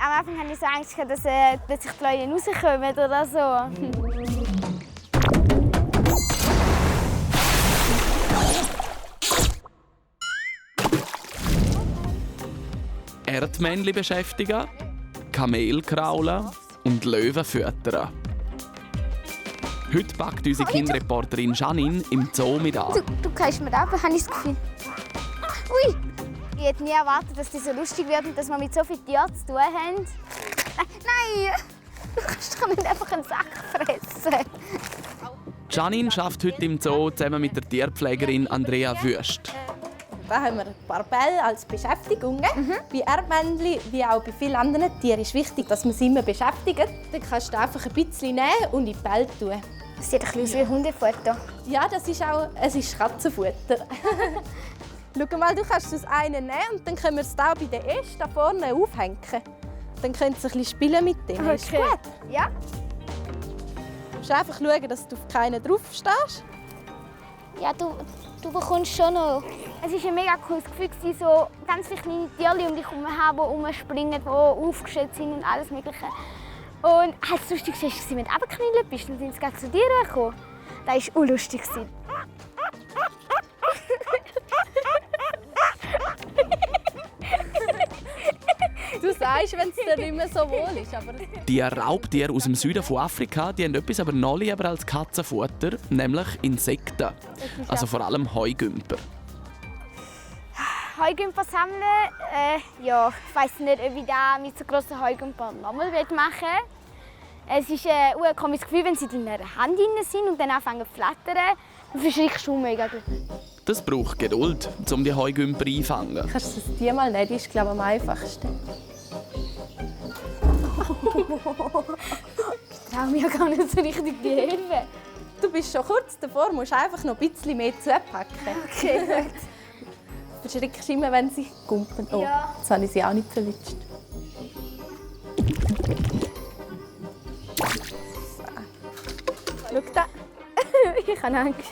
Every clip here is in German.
Am Anfang hatte ich so Angst, dass plötzlich die Leute rauskommen oder so. Erdmännchen beschäftigen, Kamel kraulen und Löwen füttern. Heute packt unsere Kinderreporterin Janine im Zoo mit an. Du kannst mir runter, habe ich das Gefühl. Ui! Ich hätte nie erwartet, dass die so lustig wird und dass wir mit so vielen Tieren zu tun haben. Nein! Du kannst doch nicht einfach einen Sack fressen. Janine arbeitet heute im Zoo zusammen mit der Tierpflegerin Andrea Wüst. Da haben wir ein paar Bälle als Beschäftigung. Bei Erdmännchen wie auch bei vielen anderen Tieren ist wichtig, dass man sie immer beschäftigt. Dann kannst du einfach ein bisschen nehmen und in die Bälle tun. Das sieht ein bisschen aus wie Hundefutter. Ja, es ist Katzenfutter. Schau mal, du kannst das eine nehmen und dann können wir es da bei den Ästen da vorne aufhängen. Dann könnt ihr ein bisschen spielen mit dem. Okay. Ist gut? Ja? Du musst einfach schauen, dass du auf keinen drauf stehst. Ja, du bekommst schon noch. Es war ein mega cooles Gefühl, so ganz viele kleine Tierchen um dich herum, die rumspringen, die aufgestellt sind und alles Mögliche. Und das Lustigste war, wenn du runtergeknallt bist, dann sind sie gleich zu dir gekommen. Das war unlustig. Du sagst, wenn es dir nicht mehr so wohl ist. Aber Die Raubtiere aus dem Süden von Afrika die haben etwas aber noch lieber als Katzenfutter, nämlich Insekten. Also vor allem Heugümper. Heugümper sammeln, ja, ich weiss nicht, ob ich das mit so grossen Heugümpern nochmal machen will. Es ist ein komisches Gefühl, wenn sie in deiner Hand drin sind und dann anfangen zu flattern. Dann verschreckst du mega. Das braucht Geduld, um die Heugümper einfangen. kannst du das dir mal nehmen, das ist glaube ich am einfachsten. Ich traue mir gar nicht so richtig die Hilfe. Du bist schon kurz davor, musst einfach noch ein bisschen mehr zupacken. Okay, gut. Du verschreckst immer, wenn sie gumpen. Oh, Ja. jetzt habe ich sie auch nicht verwitscht. Schau da. Ich habe Angst.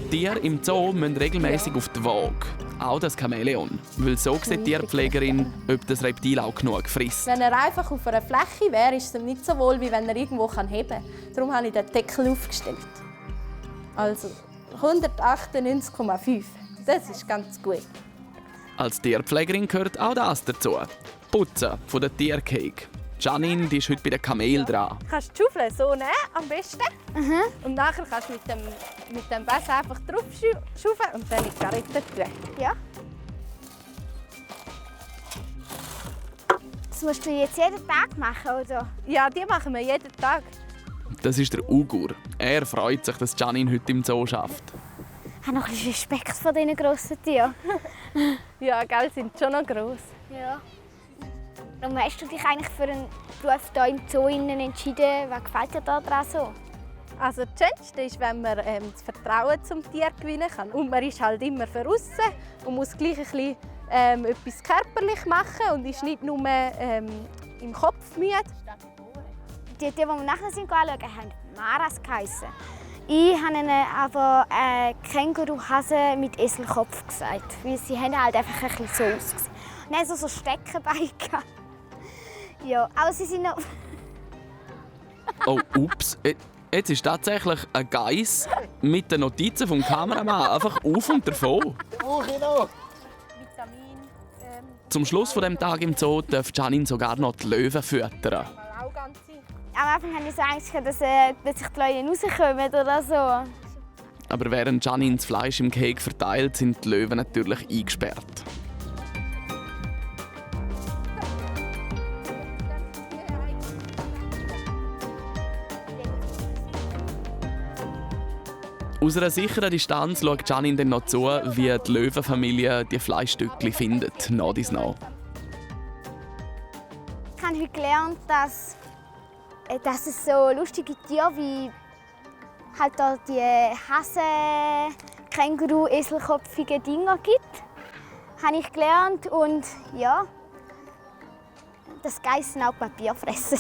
Tiere im Zoo müssen regelmäßig auf die Waage. Auch das Chamäleon. Weil so sieht die Tierpflegerin, ob das Reptil auch genug frisst. Wenn er einfach auf einer Fläche wäre, ist es ihm nicht so wohl, wie wenn er irgendwo heben kann. Darum habe ich den Deckel aufgestellt. Also 198,5. Das ist ganz gut. Als Tierpflegerin gehört auch das dazu. Putzen von der Tierkäge. Janine die ist heute bei den Kamel dran. Du kannst die Schaufel so nehmen, am besten. Und nachher kannst du mit dem Besen einfach drauf schaufeln und dann in die Karette tun. Ja. Das musst du jetzt jeden Tag machen, oder? Ja, die machen wir jeden Tag. Das ist der Ugur. Er freut sich, dass Janine heute im Zoo arbeitet. Ich habe noch ein bisschen Respekt vor diesen grossen Tieren. Ja, gell, sind schon noch gross. Ja. Warum hast du dich eigentlich für einen Beruf hier im Zoo entschieden? Was gefällt dir daran so? Also das Schönste ist, wenn man das Vertrauen zum Tier gewinnen kann. Und man ist halt immer von außen und muss gleich ein bisschen, etwas körperlich machen und ist nicht nur im Kopf müde. Die Tiere, die wir nachher anschauen, haben Maras geheissen. Ich habe ihnen aber Känguru-Hase mit Eselkopf gesagt, weil sie haben halt einfach ein bisschen so ausgesehen. Und dann so Steckenbeine gehabt. Ja, aber sie sind noch... Oh, ups. Jetzt ist tatsächlich ein Geiss mit den Notizen vom Kameramann einfach auf und davon. Zum Schluss von dem Tag im Zoo darf Janine sogar noch die Löwen füttern. Am Anfang hatte ich so Angst, dass plötzlich die Leute rauskommen oder so. Aber während Janine das Fleisch im Käfig verteilt, sind die Löwen natürlich eingesperrt. Aus einer sicheren Distanz schaut Janine dann noch zu, wie die Löwenfamilie die Fleischstückchen findet, nach dies nach. Ich habe heute gelernt, dass es so lustige Tiere wie halt da die Hasen, Känguru, eselkopfige Dinger gibt. Habe ich gelernt und ja, dass Geissen auch Papier fressen.